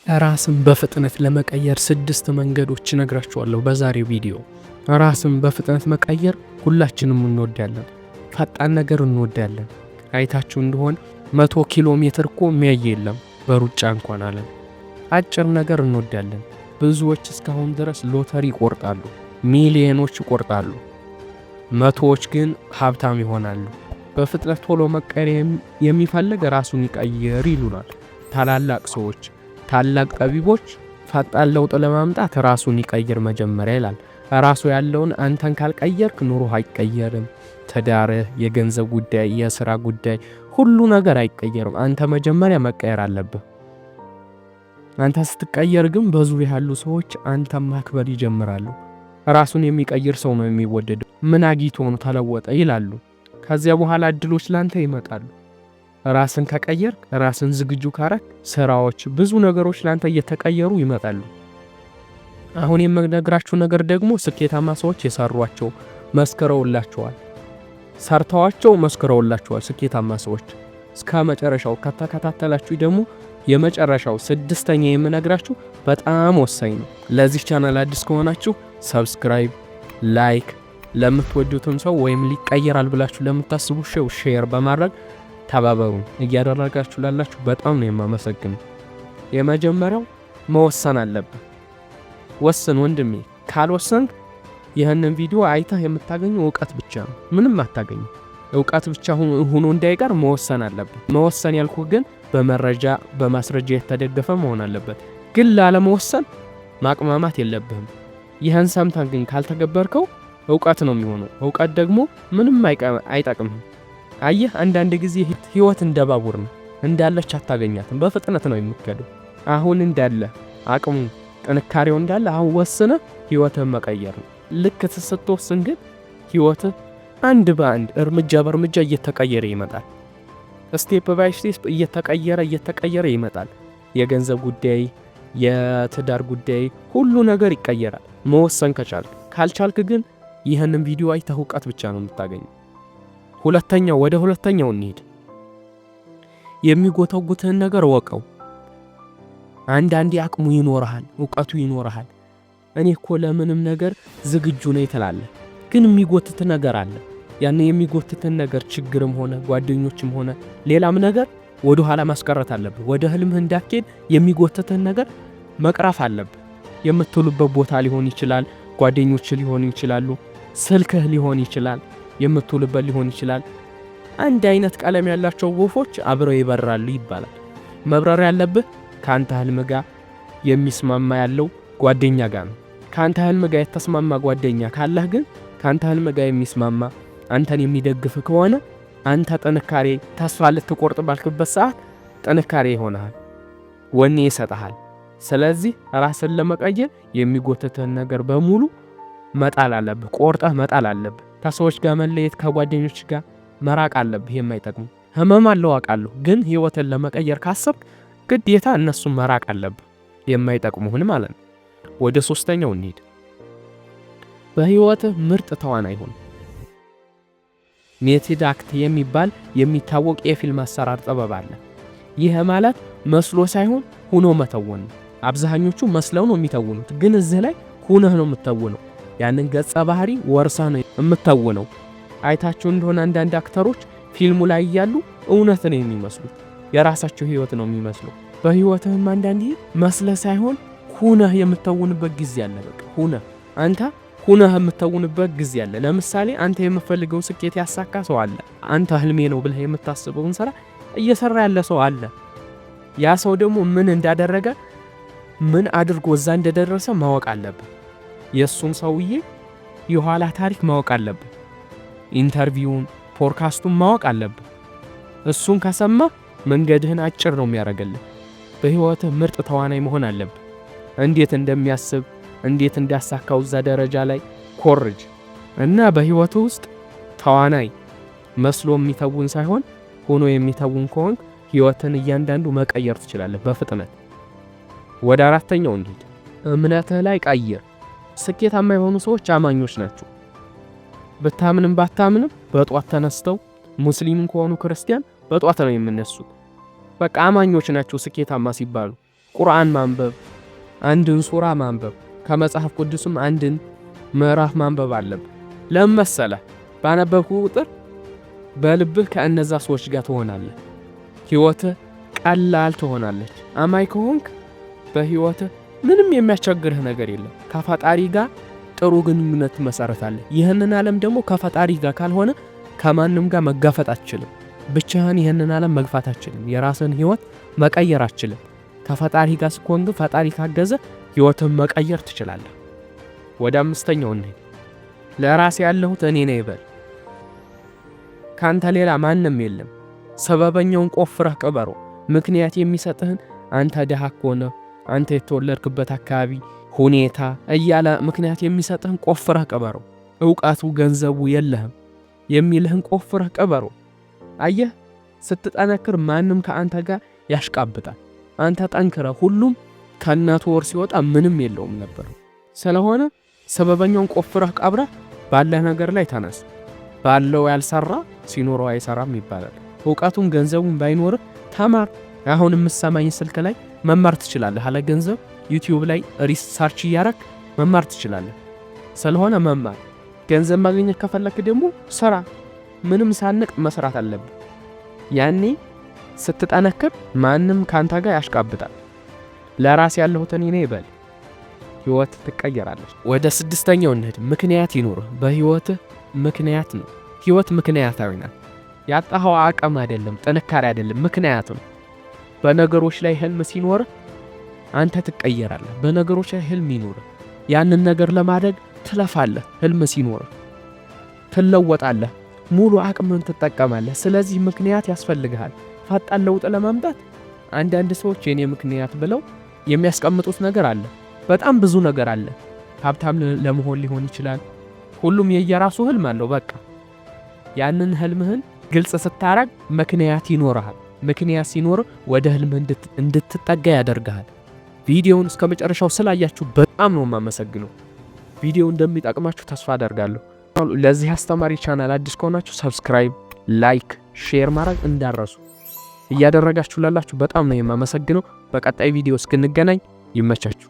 ራስን በፍጥነት ለመቀየር 6 መንገዶች እነግራችኋለሁ በዛሬው ቪዲዮ። ራስን በፍጥነት መቀየር ሁላችንም እንወዳለን። ፈጣን ነገር እንወዳለን። አይታችሁ እንደሆነ 100 ኪሎ ሜትር እኮ የሚያይ የለም በሩጫ እንኳን አለን። አጭር ነገር እንወዳለን። ብዙዎች እስካሁን ድረስ ሎተሪ ይቆርጣሉ፣ ሚሊዮኖች ይቆርጣሉ። መቶዎች ግን ሀብታም ይሆናሉ። በፍጥነት ቶሎ መቀየር የሚፈልግ ራሱን ይቀየር ይሉናል ታላላቅ ሰዎች። ታላቅ ጠቢቦች ፈጣን ለውጥ ለማምጣት ራሱን ይቀየር መጀመሪያ ይላል። ራሱ ያለውን አንተን ካልቀየርክ ኑሮህ አይቀየርም። ትዳርህ፣ የገንዘብ ጉዳይ፣ የሥራ ጉዳይ፣ ሁሉ ነገር አይቀየርም። አንተ መጀመሪያ መቀየር አለብህ። አንተ ስትቀየር ግን በዙሪያ ያሉ ሰዎች አንተን ማክበር ይጀምራሉ። ራሱን የሚቀይር ሰው ነው የሚወደደው። ምን አግኝቶ ነው ተለወጠ ይላሉ። ከዚያ በኋላ እድሎች ላንተ ይመጣሉ። ራስን ከቀየር፣ ራስን ዝግጁ ካረክ፣ ስራዎች፣ ብዙ ነገሮች ላንተ እየተቀየሩ ይመጣሉ። አሁን የምነግራችሁ ነገር ደግሞ ስኬታማ ሰዎች የሰሯቸው መስከረውላቸዋል። ሰርተዋቸው መስከረውላቸዋል ስኬታማ ሰዎች። እስከ መጨረሻው ከተከታተላችሁ ደግሞ የመጨረሻው 6ኛ የምነግራችሁ በጣም ወሳኝ ነው። ለዚህ ቻናል አዲስ ከሆናችሁ ሰብስክራይብ፣ ላይክ፣ ለምትወዱትም ሰው ወይም ሊቀየራል ብላችሁ ለምታስቡ ሼር በማድረግ ተባበሩን። እያደረጋችሁ ላላችሁ በጣም ነው የማመሰግነው። የመጀመሪያው መወሰን አለብህ። ወስን ወንድሜ። ካልወሰንክ ይህንን ቪዲዮ አይተህ የምታገኘው ዕውቀት ብቻ ነው፣ ምንም አታገኝም። ዕውቀት ብቻ ሆኖ እንዳይቀር መወሰን አለብህ። መወሰን ያልኩህ ግን በመረጃ በማስረጃ የተደገፈ መሆን አለበት። ግን ላለመወሰን ማቅማማት የለብህም። ይህን ሰምተህ ግን ካልተገበርከው ዕውቀት ነው የሚሆነው። ዕውቀት ደግሞ ምንም አይጠቅምህም። አየህ፣ አንዳንድ ጊዜ ህይወት እንደ ባቡር ነው። እንዳለች አታገኛትም፣ በፍጥነት ነው የምትከደው። አሁን እንዳለ አቅሙ ጥንካሬው እንዳለ አሁን ወስነህ ህይወትህን መቀየር ነው። ልክ ስትወስን ግን ህይወትህ አንድ በአንድ እርምጃ በእርምጃ እየተቀየረ ይመጣል። ስቴፕ ባይ ስቴፕ እየተቀየረ ይመጣል። የገንዘብ ጉዳይ፣ የትዳር ጉዳይ፣ ሁሉ ነገር ይቀየራል መወሰን ከቻልክ። ካልቻልክ ግን ይህንን ቪዲዮ አይተህ ዕውቀት ብቻ ነው የምታገኘው። ወደ ሁለተኛው እንሂድ። የሚጎተጉትህን ነገር ወቀው። አንዳንዴ አቅሙ ይኖርሃል፣ ዕውቀቱ ይኖርሃል። እኔ እኮ ለምንም ነገር ዝግጁ ነኝ ትላለህ፣ ግን የሚጎትት ነገር አለ። ያን የሚጎትትን ነገር ችግርም ሆነ ጓደኞችም ሆነ ሌላም ነገር ወደ ኋላ ማስቀረት አለብህ። ወደ ህልምህ እንዳትሄድ የሚጎትትን ነገር መቅረፍ አለብህ። የምትውልበት ቦታ ሊሆን ይችላል፣ ጓደኞች ሊሆኑ ይችላሉ፣ ስልክህ ሊሆን ይችላል፣ የምትውልበት ሊሆን ይችላል። አንድ አይነት ቀለም ያላቸው ወፎች አብረው ይበራሉ ይባላል። መብረር ያለብህ ካንተ ህልም ጋር የሚስማማ ያለው ጓደኛ ጋር ነው። ካንተ ህልም ጋር የተስማማ ጓደኛ ካለህ ግን ካንተ ህልም ጋር የሚስማማ አንተን የሚደግፍ ከሆነ አንተ ጥንካሬ ተስፋ ልትቆርጥ ባልክበት ሰዓት ጥንካሬ ይሆናል፣ ወኔ ይሰጣል። ስለዚህ ራስን ለመቀየር የሚጎትትህን ነገር በሙሉ መጣል አለብህ፣ ቆርጠህ መጣል አለብህ። ከሰዎች ጋር መለየት፣ ከጓደኞች ጋር መራቅ አለብህ። የማይጠቅሙ ህመም አለው አውቃለሁ፣ ግን ህይወትን ለመቀየር ካሰብክ ግዴታ እነሱን መራቅ አለብህ፣ የማይጠቅሙህን ማለት ነው። ወደ 3ኛው እንሂድ። በህይወትህ ምርጥ ተዋናይ ሁን። ሜቶድ አክት የሚባል የሚታወቅ የፊልም አሰራር ጥበብ አለ። ይህ ማለት መስሎ ሳይሆን ሆኖ መተወን ነው። አብዛኞቹ መስለው ነው የሚተውኑት፣ ግን እዚህ ላይ ሆነህ ነው የምትተውነው። ያንን ገጸ ባህሪ ወርሰህ ነው የምትተውነው። አይታችሁ እንደሆነ አንዳንድ አክተሮች ፊልሙ ላይ እያሉ እውነት ነው የሚመስሉት፣ የራሳቸው ህይወት ነው የሚመስለው። በህይወትህም አንዳንዴ መስለህ ሳይሆን ሆነህ የምትተውንበት ጊዜ አለ። በቃ ሆነህ የምትተውንበት ጊዜ አለ። ለምሳሌ አንተ የምትፈልገው ስኬት ያሳካ ሰው አለ። አንተ ህልሜ ነው ብለህ የምታስበውን ስራ እየሰራ ያለ ሰው አለ። ያ ሰው ደግሞ ምን እንዳደረገ ምን አድርጎ እዛ እንደደረሰ ማወቅ አለብህ። የሱን ሰውዬ የኋላ ታሪክ ማወቅ አለብህ። ኢንተርቪውን፣ ፖድካስቱን ማወቅ አለብህ። እሱን ከሰማ መንገድህን አጭር ነው የሚያደርግልህ። በህይወትህ ምርጥ ተዋናይ መሆን አለብህ። እንዴት እንደሚያስብ እንዴት እንዳሳካው እዛ ደረጃ ላይ ኮርጅ እና በህይወቱ ውስጥ ተዋናይ መስሎ የሚተውን ሳይሆን ሆኖ የሚተውን ከሆነ ህይወትን እያንዳንዱ መቀየር ትችላለህ በፍጥነት። ወደ 4ኛው እንሂድ። እምነትህ ላይ ቀይር። ስኬታማ የሆኑ ሰዎች አማኞች ናቸው። ብታምንም ባታምንም በጧት ተነስተው ሙስሊም ከሆኑ ክርስቲያን በጧት ነው የሚነሱት። በቃ አማኞች ናቸው ስኬታማ ሲባሉ። ቁርአን ማንበብ፣ አንድን ሱራ ማንበብ፣ ከመጽሐፍ ቅዱስም አንድን ምዕራፍ ማንበብ አለብህ። ለምን መሰለህ? ባነበብኩ ቁጥር በልብህ ከእነዛ ሰዎች ጋር ትሆናለህ። ህይወትህ ቀላል ትሆናለች። አማኝ ከሆንክ በህይወትህ ምንም የሚያስቸግርህ ነገር የለም። ከፈጣሪ ጋር ጥሩ ግንኙነት ትመሰርታለህ። ይህንን ዓለም ደግሞ ከፈጣሪ ጋር ካልሆነ ከማንም ጋር መጋፈጥ አትችልም። ብቻህን ይህንን ዓለም መግፋት አትችልም። የራስን ህይወት መቀየር አትችልም። ከፈጣሪ ጋር ስትሆን ግን ፈጣሪ ካገዘ ህይወትን መቀየር ትችላለህ። ወደ አምስተኛው እንሂድ። ለራሴ ያለሁት እኔ ነኝ በል። ካንተ ሌላ ማንም የለም። ሰበበኛውን ቆፍረህ ቅበረው። ምክንያት የሚሰጥህን አንተ ደሃ ከሆነ አንተ የተወለድክበት አካባቢ ሁኔታ እያለ ምክንያት የሚሰጥህን ቆፍረህ ቅበረው። ዕውቀቱ ገንዘቡ የለህም የሚልህን ቆፍረህ ቅበረው። አየህ፣ ስትጠነክር ማንም ከአንተ ጋር ያሽቃብጣል። አንተ ጠንክረህ ሁሉም ከእናቱ ወር ሲወጣ ምንም የለውም ነበር። ስለሆነ ሰበበኛውን ቆፍረህ ቀብረህ ባለህ ነገር ላይ ተነስ። ባለው ያልሰራ ሲኖረው አይሰራም ይባላል። ዕውቀቱን ገንዘቡን ባይኖርህ ተማር። አሁን የምትሰማኝ ስልክ ላይ መማር ትችላለህ። አለ ገንዘብ ዩቲዩብ ላይ ሪሰርች እያረክ መማር ትችላለህ። ስለሆነ መማር፣ ገንዘብ ማግኘት ከፈለክ ደግሞ ስራ። ምንም ሳንቅ መስራት አለብህ። ያኔ ስትጠነክር ማንም ካንተ ጋር ያሽቃብጣል። ለራስ ያለሁት እኔ ነኝ በል። ህይወት ትቀየራለች። ወደ ስድስተኛው እንሂድ። ምክንያት ይኑርህ። በህይወትህ ምክንያት ነው። ህይወት ምክንያታዊ ናት። ያጣኸው አቅም አይደለም፣ ጥንካሬ አይደለም፣ ምክንያት ነው። በነገሮች ላይ ህልም ሲኖርህ አንተ ትቀየራለህ። በነገሮች ላይ ህልም ይኑርህ። ያንን ነገር ለማድረግ ትለፋለህ። ህልም ሲኖርህ ትለወጣለህ። ሙሉ አቅምን ትጠቀማለህ። ስለዚህ ምክንያት ያስፈልግሃል። ፈጣን ለውጥ ለማምጣት አንዳንድ ሰዎች የኔ ምክንያት ብለው የሚያስቀምጡት ነገር አለ። በጣም ብዙ ነገር አለ። ሀብታም ለመሆን ሊሆን ይችላል። ሁሉም የየራሱ ህልም አለው። በቃ ያንን ህልምህን ግልጽ ስታረግ ምክንያት ይኖርሃል። ምክንያት ሲኖር ወደ ህልም እንድትጠጋ ያደርግሃል። ቪዲዮውን እስከ መጨረሻው ስላያችሁ በጣም ነው የማመሰግነው። ቪዲዮ እንደሚጠቅማችሁ ተስፋ አደርጋለሁ። ለዚህ አስተማሪ ቻናል አዲስ ከሆናችሁ ሰብስክራይብ፣ ላይክ፣ ሼር ማድረግ እንዳረሱ እያደረጋችሁ ላላችሁ በጣም ነው የማመሰግነው። በቀጣይ ቪዲዮ እስክንገናኝ ይመቻችሁ።